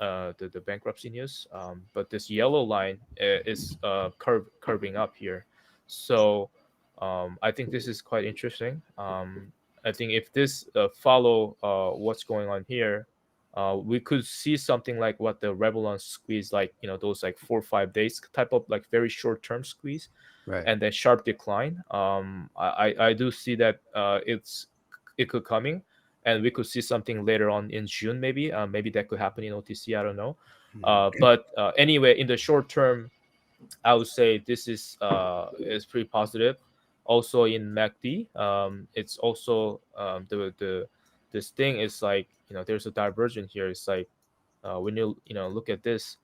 the bankruptcy news. But this yellow line is curving up here. So I think this is quite interesting. I think if this follow what's going on here, we could see something like what the Revlon squeeze, like those like 4 or 5 days type of like very short term squeeze, Right. and then sharp decline. I do see that it could coming, and we could see something later on in June maybe. Maybe that could happen in OTC. I don't know. Mhm. But anyway, in the short term, I would say this is pretty positive. Also in MACD, it's also the this thing is like there's a divergence here. It's like when you look at this,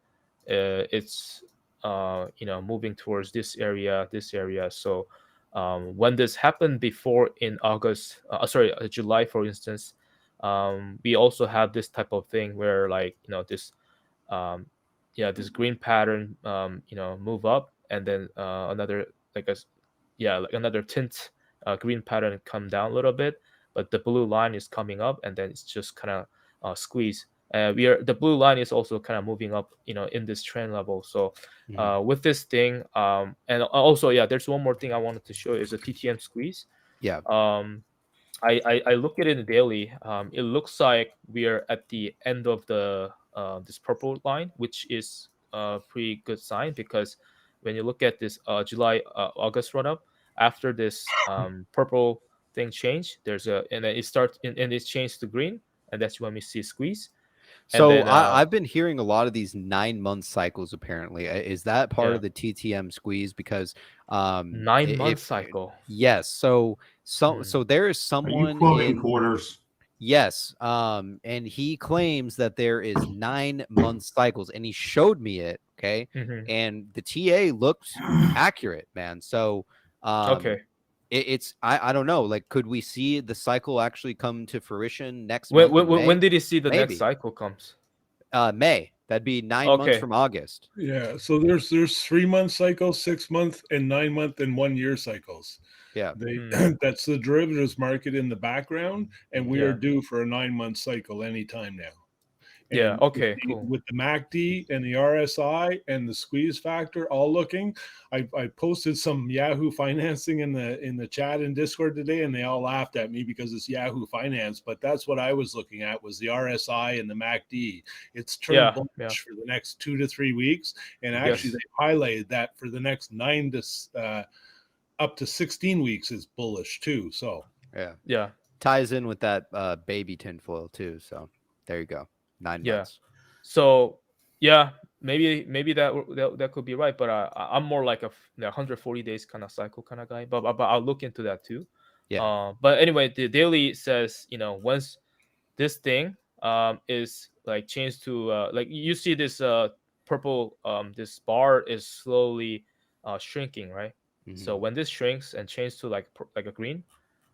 it's moving towards this area. So when this happened before in August, sorry, July, for instance, we also have this type of thing where like this um, yeah, this green pattern move up, and then another like like another tint green pattern come down a little bit, but the blue line is coming up, and then it's just kind of squeeze. The blue line is also kind of moving up in this trend level. So Mhm. with this thing, and also, yeah, there's one more thing I wanted to show is a TTM squeeze. Yeah. um I look at it in daily. It looks like we are at the end of the this purple line, which is a pretty good sign, because when you look at this July August run up, after this purple thing change, there's a and then it starts and it's changed to green, and that's when we see squeeze, and So then I've been hearing a lot of these 9-month cycles. Apparently, is that part yeah, of the TTM squeeze? Because 9 month if cycle. yes, so Hmm. there is Are you someone quoting in quarters? yes, and he claims that there is 9-month cycles, and he showed me it. Okay, Hmm. and the TA looked accurate, man. So Okay. it's I don't know. Like, could we see the cycle actually come to fruition next When, month when in when May? did you see the next Maybe. cycle comes? May. That'd be 9 months Okay. from August. Yeah, so there's 3 month cycles, 6 month, and 9 month and 1 year cycles. Yeah. They Hmm. that's the derivatives market in the background, and we Mhm. are Yeah. due for a 9 month cycle anytime now. Yeah. And Okay. Cool. with the MACD and the RSI and the squeeze factor all looking, I posted some Yahoo financing in the chat and Discord today, and they all laughed at me because it's Yahoo Finance. But that's what I was looking at, was the RSI and the MACD. It's turned Yeah. Yeah. bullish for the next 2 to 3 weeks, and actually Yes. they highlighted that for the next up to 16 weeks is bullish too. So Yeah. Yeah. Ties in with that baby tinfoil too. So there you go. 9 Yeah. months. So yeah, maybe that could be right, but I'm more like a 140 days kind of cycle kind of guy. But I'll look into that too. Yeah. But anyway, the daily says once this thing is like changed to like you see this purple this bar is slowly shrinking, right? So Mhm. when this shrinks and changes to like like a green,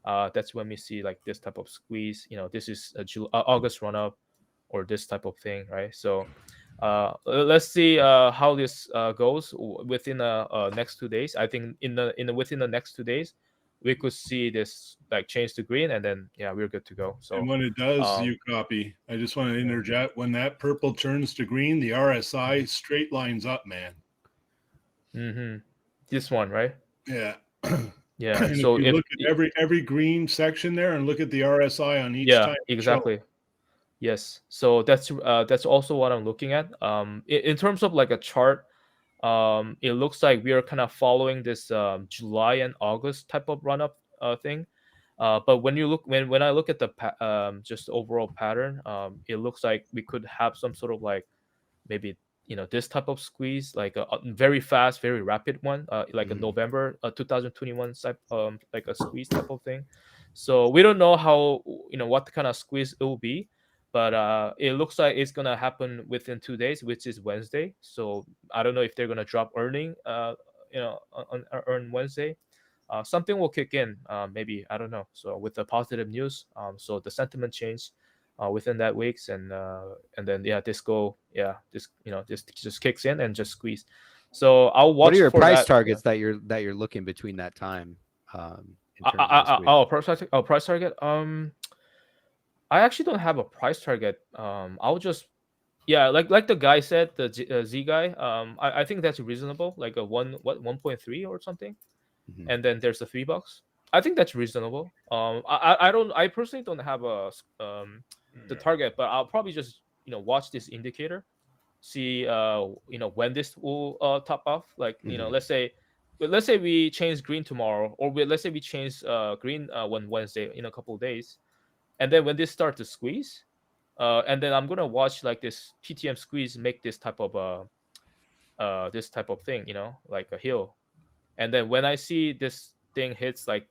that's when we see like this type of squeeze. This is a August run up, or this type of thing, right? So let's see how this goes within the next 2 days. I think within the next 2 days, we could see this like change to green, and then yeah, we're good to go. and So when it does, um, you copy. I just want to yeah. interject. When that purple turns to green, the RSI straight lines up, man. Mm-hmm. This one, right? Yeah. Yeah. And if So you if look at every green section there and look at the RSI on each yeah, time show. exactly. Yes. So that's also what I'm looking at. In terms of like a chart, it looks like we are kind of following this July and August type of run up thing. But when I look at the just overall pattern, it looks like we could have some sort of like maybe this type of squeeze, like a very fast, very rapid one, like a Mhm. November 2021 type, like a squeeze type of thing. So we don't know how what kind of squeeze it will be, but it looks like it's gonna happen within 2 days, which is Wednesday. So I don't know if they're gonna drop earning, on Wednesday. Something will kick in, maybe, I don't know. So with the positive news, so the sentiment change within that weeks, and then yeah, this just kicks in and just squeeze. So I'll What are watch your for price that. Yeah. targets that you're looking between that time in terms of the squeeze? Price target. I actually don't have a price target. I'll just Yeah, like the guy said, the Z guy. I think that's reasonable, like a 1.3 or something, Mhm. and then there's the $3. I think that's reasonable. I don't, I personally don't have the Yeah. target, but I'll probably just watch this indicator, see when this will top off. Like Mhm. let's say we change green tomorrow, or let's say we change green one Wednesday in a couple of days, and then when this starts to squeeze, and then I'm gonna watch like this TTM squeeze make this type of thing, like a hill. And then when I see this thing hits like,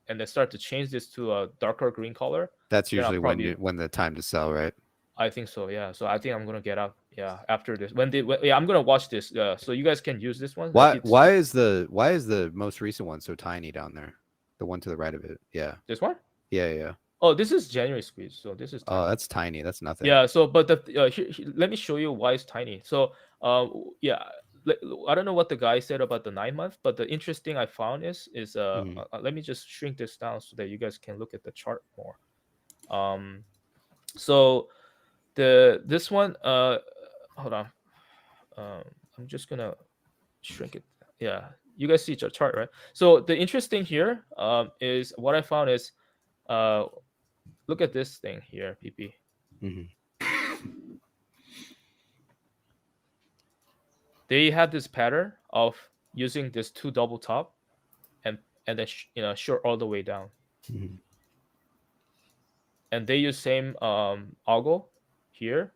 and then start to change this to a darker green color, That's then I'll usually probably, when the time to sell, right? I think so, yeah. So I think I'm gonna get out, yeah, after this. Yeah, I'm gonna watch this. So you guys can use this one. Like it's Why is the most recent one so tiny down there? The one to the right of it. Yeah. this one. Yeah, yeah. Oh, this is January squeeze, so this is Oh, tiny. that's tiny. That's nothing. Yeah. So, but let me show you why it's tiny. So, yeah, I don't know what the guy said about the 9 month, but the interesting I found Mhm. let me just shrink this down so that you guys can look at the chart more. Um, so this one, hold on, um, I'm just gonna shrink it. Yeah, you guys see the chart, right? So the interesting here, is what I found is, uh, look at this thing here, PP. Mhm. They have this pattern of using this two double top, and then short all the way down, Mhm. and they use same algo here,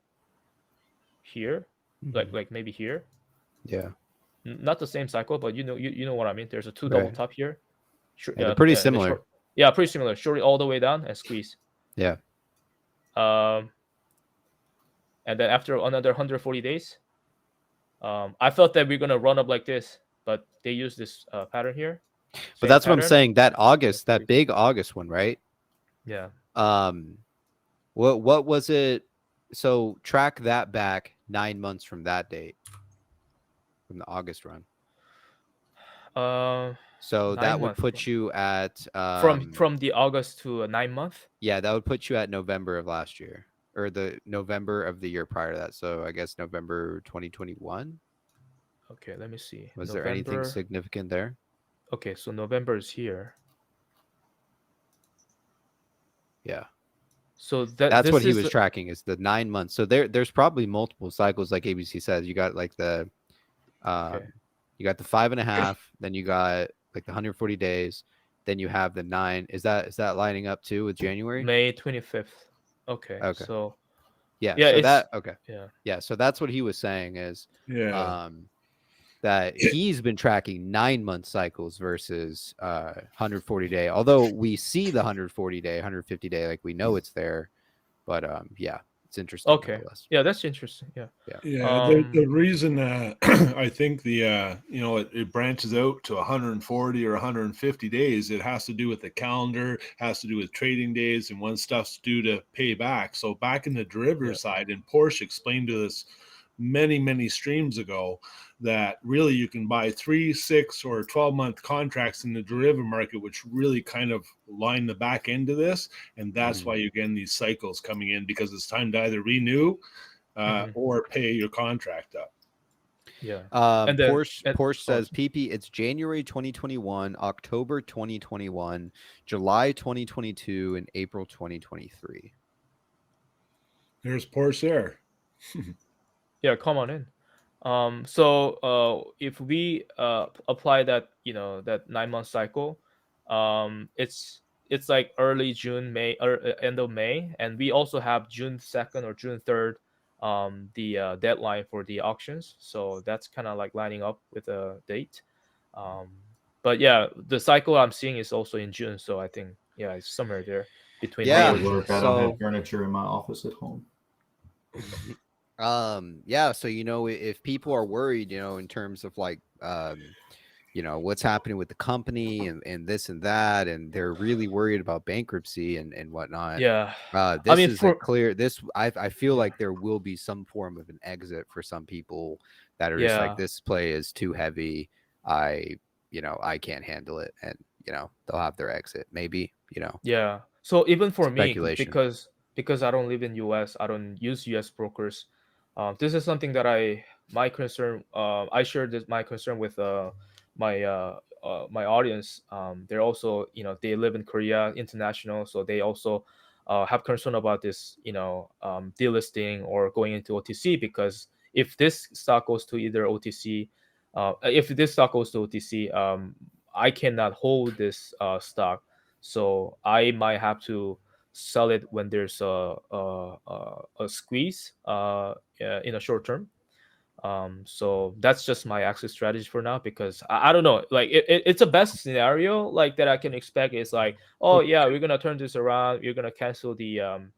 here, like Mhm. maybe here. Yeah. Not the same cycle, but you know what I mean. There's a two double Right. top here, Yeah, they're pretty and the similar. short, yeah, pretty similar, short it all the way down and squeeze. Yeah. um and then after another 140 days, I thought that we're gonna run up like this, but they use this pattern here, But same that's what I'm pattern, saying. That and August, that squeeze. big August one, right? Yeah. Um, what was it? So track that back 9 months from that date, from the August run. uh So that nine would month put you at from the August to a 9 month. yeah, that would put you at November of last year, or the November of the year prior to that. So I guess November 2021. Okay, let me see. Was there anything November. significant there? Okay, so November is here. Yeah. So that That's what this he is was tracking is the 9 months. So there's probably multiple cycles, like ABC says. You got like the okay. you got the 5.5, then you got like the 140 days, then you have the 9. Is that lining up too with January? May 25th. Okay, Okay. so Yeah. yeah, So it's that okay. yeah. Yeah. So that's what he was saying is Yeah. that he's been tracking 9 month cycles versus 140 day. Although we see the 140 day, 150 day, like we know it's there, but yeah, it's interesting Okay, nonetheless. yeah, that's interesting. Yeah. Yeah. Yeah, the reason I think it branches out to 140 or 150 days, it has to do with the calendar, has to do with trading days, and when stuff's due to pay back. So back in the Yeah. derivative side, and Porsche explained to us many streams ago that really you can buy 3, 6, or 12-month contracts in the derivative market, which really kind of line the back end of this, and that's Mhm. why you're getting these cycles coming in, because it's time to either renew Mhm. or pay your contract up. Yeah. And then Porsche oh, says PP, it's January 2021, October 2021, July 2022, and April 2023. There's Porsche there. yeah, come on in. So if we apply that, that 9 month cycle, it's like early June, May, or end of May, and we also have June 2nd or June 3rd, the deadline for the auctions. So that's kind of like lining up with the date. Um, but yeah, the cycle I'm seeing is also in June, so I think yeah, it's somewhere there between May Yeah. and Probably June. work. I don't have So furniture in my office at home. yeah, so if people are worried, in terms of like what's happening with the company and this and that, and they're really worried about bankruptcy and whatnot. Yeah, I This mean is a for clear I feel yeah, like there will be some form of an exit for some people that are just like, yeah. this play is too heavy. I can't handle it, and they'll have their exit. Maybe, Yeah. So even for me, speculation. because I don't live in US, I don't use US brokers. This is something that my concern. I share this my concern with my audience. They're also, they live in Korea, international, so they also have concern about this, delisting or going into OTC, because if this stock goes to either OTC, if this stock goes to OTC, I cannot hold this stock, so I might have to sell it when there's a squeeze in a short term. So that's just my exit strategy for now, because I don't know, like it's a best scenario like that I can expect is like, oh Well, yeah, we're gonna turn this around, you're gonna cancel can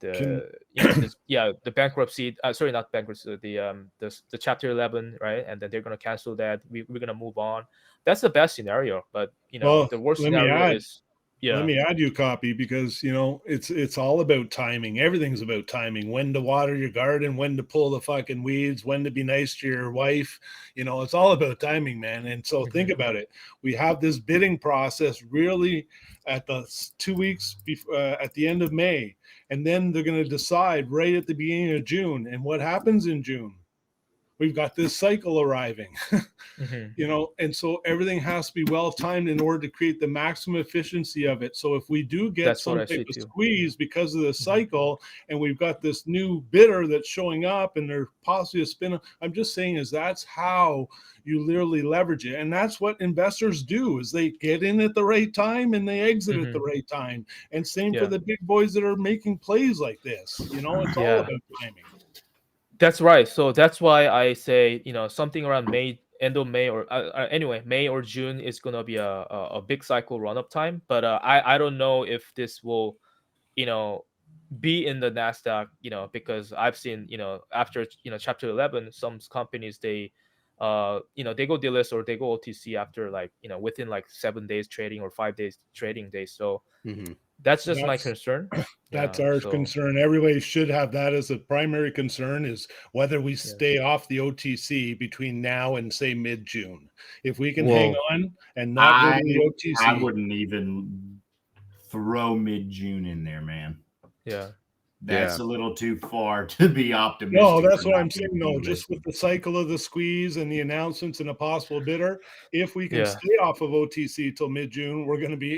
this, yeah, the bankruptcy, sorry, not bankruptcy, the chapter 11, right? And then they're gonna cancel that, we're gonna move on. That's the best scenario, but well, the worst let me scenario add. is, Let yeah. me add U-Copy, because it's all about timing. Everything's about timing. When to water your garden, when to pull the fucking weeds, when to be nice to your wife. It's all about timing, man. And so think Mhm. about it. We have this bidding process really at the 2 weeks before, at the end of May, and then they're going to decide right at the beginning of June. And what happens in June? We've got this cycle arriving. Mhm. And so everything has to be well timed in order to create the maximum efficiency of it. So if we do get That's what some I type see of too. squeeze because of the Mhm. cycle, and we've got this new bidder that's showing up and they're possibly a spin, I'm just saying is that's how you literally leverage it. And that's what investors do, is they get in at the right time and they exit at the Mhm. right time. And same for Yeah. the big boys that are making plays like this. It's all Yeah. about timing. That's right. So that's why I say, something around May, end of May, or anyway, May or June is gonna be a big cycle run up time. But I don't know if this will, you know, be in the Nasdaq, because I've seen, after Chapter 11, some companies they go delist or they go OTC after, like, within like 7 days trading or 5 days trading days. So Hmm. that's just my That's concern. That's Yeah. our So concern. Everybody should have that as a primary concern, is whether we yeah. stay off the OTC between now and say mid-June. If we can hang Well, on and not go to I the I OTC. wouldn't even throw mid-June in there, man. Yeah. That's yeah. a little too far to be No, optimistic for that's what I'm not saying. being No, just with delisted. the cycle of the squeeze and the announcements and a possible bidder, if we can Yeah. stay off of OTC till mid-June, we're going to be